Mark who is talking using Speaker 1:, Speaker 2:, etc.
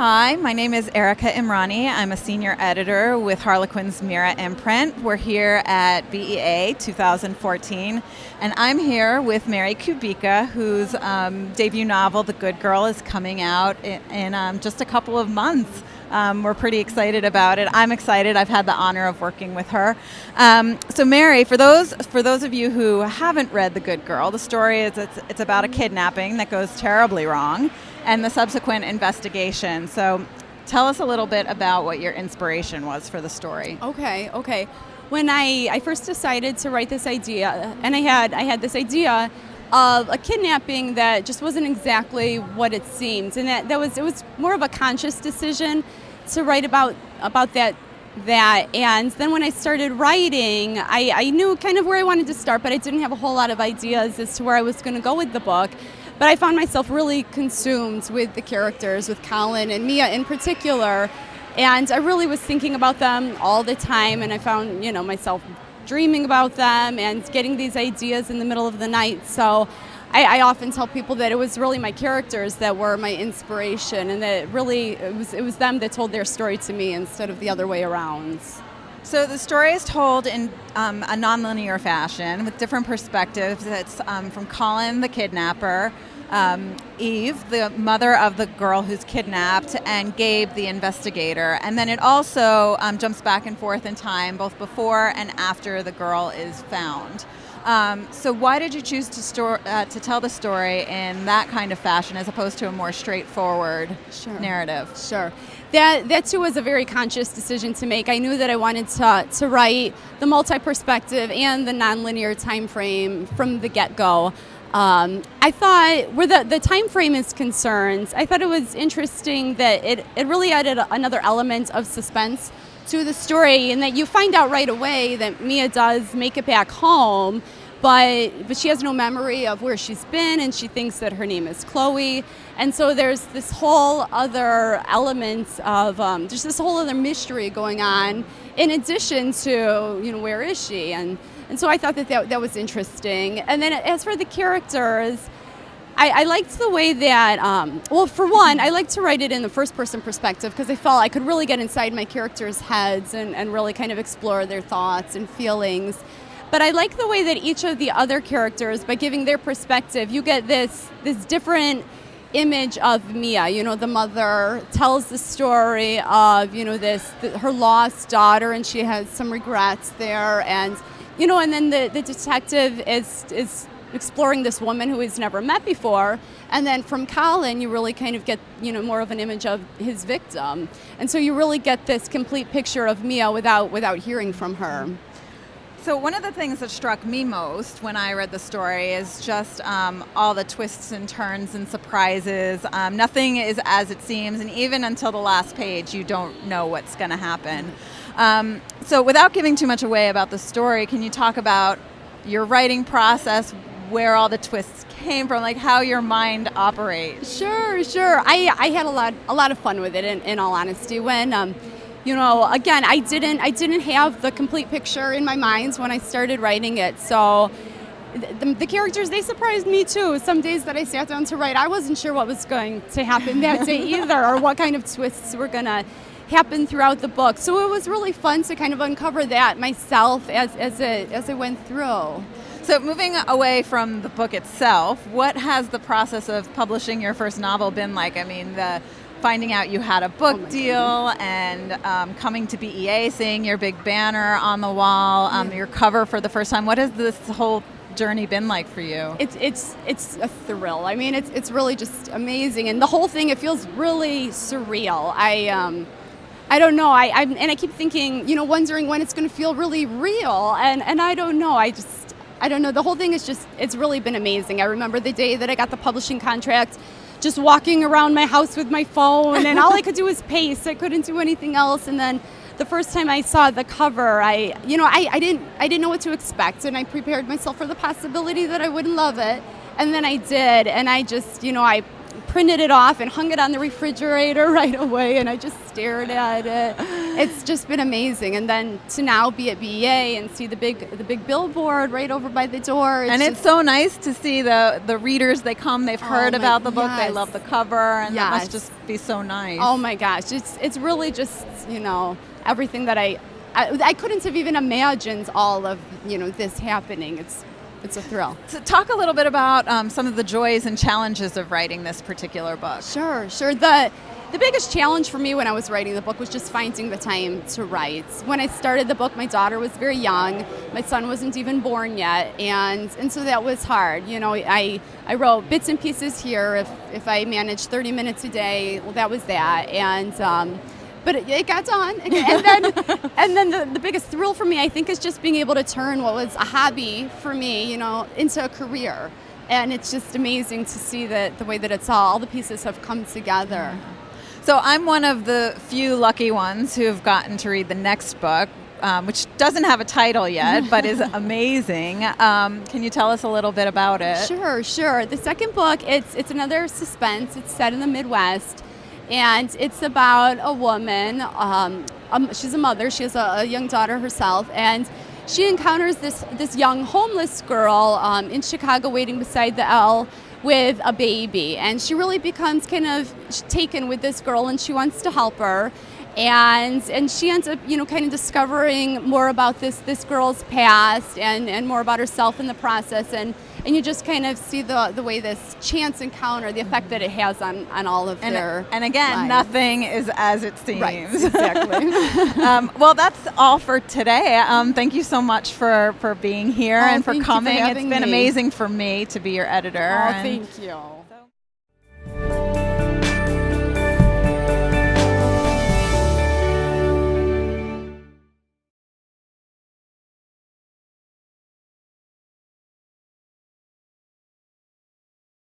Speaker 1: Hi, my name is Erica Imrani. I'm a senior editor with Harlequin's Mira imprint. We're here at BEA 2014, and I'm here with Mary Kubica, whose debut novel, The Good Girl, is coming out in just a couple of months. We're pretty excited about it. I'm excited. I've had the honor of working with her. So Mary, for those of you who haven't read The Good Girl, the story is it's about a kidnapping that goes terribly wrong and the subsequent investigation. So tell us a little bit about what your inspiration was for the story.
Speaker 2: Okay. When I first decided to write this idea, and I had this idea of a kidnapping that just wasn't exactly what it seemed, and it was more of a conscious decision to write about that. And then when I started writing, I knew kind of where I wanted to start, but I didn't have a whole lot of ideas as to where I was going to go with the book. But I found myself really consumed with the characters, with Colin and Mia in particular, and I really was thinking about them all the time, and I found myself dreaming about them and getting these ideas in the middle of the night. So I often tell people that it was really my characters that were my inspiration, and that it was them that told their story to me instead of the other way around.
Speaker 1: So the story is told in a nonlinear fashion with different perspectives. It's from Colin, the kidnapper, Eve, the mother of the girl who's kidnapped, and Gabe, the investigator. And then it also jumps back and forth in time, both before and after the girl is found. So why did you choose to tell the story in that kind of fashion as opposed to a more straightforward narrative?
Speaker 2: Sure. That too was a very conscious decision to make. I knew that I wanted to write the multi-perspective and the nonlinear time frame from the get-go. I thought, where the time frame is concerned, I thought it was interesting that it really added another element of suspense to the story, and that you find out right away that Mia does make it back home, but she has no memory of where she's been, and she thinks that her name is Chloe. And so there's this whole other element of there's this whole other mystery going on in addition to where is she, and so I thought that was interesting. And then as for the characters, I liked the way that, for one, I liked to write it in the first-person perspective because I felt I could really get inside my characters' heads and really kind of explore their thoughts and feelings. But I like the way that each of the other characters, by giving their perspective, you get this different image of Mia. The mother tells the story of, her lost daughter, and she has some regrets there. And then the detective is exploring this woman who he's never met before, and then from Colin you really kind of get more of an image of his victim, and so you really get this complete picture of Mia without hearing from her.
Speaker 1: So one of the things that struck me most when I read the story is just all the twists and turns and surprises. Nothing is as it seems, and even until the last page you don't know what's going to happen. So without giving too much away about the story, can you talk about your writing process, where all the twists came from, like how your mind operates?
Speaker 2: Sure. I had a lot of fun with it, in all honesty. When again, I didn't have the complete picture in my mind when I started writing it. So the characters, they surprised me too. Some days that I sat down to write, I wasn't sure what was going to happen that day either, or what kind of twists were going to happen throughout the book. So it was really fun to kind of uncover that myself as it went through.
Speaker 1: So moving away from the book itself, what has the process of publishing your first novel been like? I mean, finding out you had a book deal and coming to BEA, seeing your big banner on the wall, your cover for the first time. What has this whole journey been like for you?
Speaker 2: It's a thrill. I mean, it's really just amazing, and the whole thing, it feels really surreal. I don't know. I keep thinking, wondering when it's going to feel really real, and I don't know. I don't know. The whole thing it's really been amazing. I remember the day that I got the publishing contract, just walking around my house with my phone, and all I could do was pace. I couldn't do anything else. And then the first time I saw the cover, I didn't know what to expect, and I prepared myself for the possibility that I wouldn't love it. And then I did, and I just, I printed it off and hung it on the refrigerator right away, and I just stared at it. it's just been amazing. And then to now be at BEA and see the big billboard right over by the door.
Speaker 1: It's so nice to see the readers. They come, they've heard about the book, they love the cover, and that must just be so nice.
Speaker 2: Oh my gosh, it's really just, everything that I couldn't have even imagined all of, this happening. It's a thrill.
Speaker 1: So talk a little bit about some of the joys and challenges of writing this particular book.
Speaker 2: Sure. The biggest challenge for me when I was writing the book was just finding the time to write. When I started the book, my daughter was very young. My son wasn't even born yet, and so that was hard. I wrote bits and pieces here. If I managed 30 minutes a day, well, that was that. And but it got done, and then the biggest thrill for me, I think, is just being able to turn what was a hobby for me, into a career. And it's just amazing to see that the way that it's all the pieces have come together.
Speaker 1: So I'm one of the few lucky ones who have gotten to read the next book, which doesn't have a title yet, but is amazing. Can you tell us a little bit about it?
Speaker 2: Sure. The second book, it's another suspense. It's set in the Midwest, and it's about a woman. She's a mother. She has a young daughter herself, and she encounters this young homeless girl in Chicago waiting beside the L with a baby, and she really becomes kind of taken with this girl, and she wants to help her, and she ends up kind of discovering more about this girl's past and more about herself in the process, and you just kind of see the way this chance encounter, the effect that it has on all of their
Speaker 1: and again
Speaker 2: lives.
Speaker 1: Nothing is as it seems.
Speaker 2: Right, exactly.
Speaker 1: Well, that's all for today. Thank you so much for being here and for coming. It's been amazing for me to be your editor.
Speaker 2: Thank you.